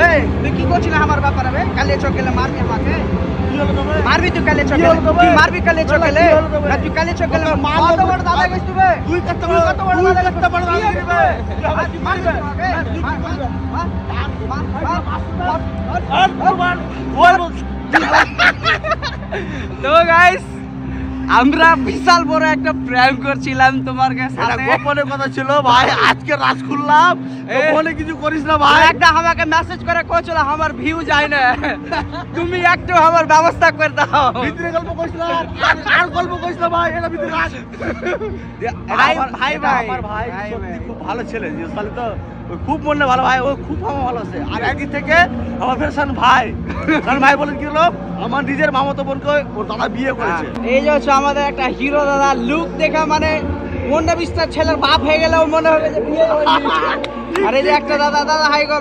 এই তুই কি করছিস আমার ব্যাপারে বে? কালে চকেলে মারবি আমাকে? মারবি তুই কালে চকেলে? তুই মারবি কালে চকেলে? না তুই কালে চকেলে কত বড় দাদা গেছিস তুই বে? তুই কত বড় দাদা গেছিস বে? তুই মারবি আমাকে? তো গাইস আমরা বিশাল বড় একটা প্র্যাঙ্ক করছিলাম তোমার সাথে। গোপনের কথা ছিল ভাই, আজকে রাজ খুললাম, গোপনে কিছু করিস না ভাই। একটা আমাকে মেসেজ করে কইছিল আমার ভিউ যায় না, তুমি একটু আমার ব্যবস্থা করে দাও। ভিতরে গল্প করিস না, আর গল্প করিস না ভাই, এটা ভিতরে রাজ। ভাই ভাই ভাই আমার ভাই সত্যি খুব ভালো ছেলে, তাহলে তো খুব মনে ভালো ভাই, ও খুব আমার ভালো আছে। আর একদিন থেকে আমার ফেরসান ভাই, কারণ ভাই বলে কি হলো, আমার নিজের মামাতো বোনকে ওর দাদা বিয়ে করেছে। এই যে হচ্ছে আমাদের একটা হিরো দাদা, লুক দেখা মানে মনে বিস্তার ছেলের বাপ হয়ে গেলেও মনে হবে যে বিয়ে হয়নি। আর এই যে একটা দাদা, দাদা হাই করো।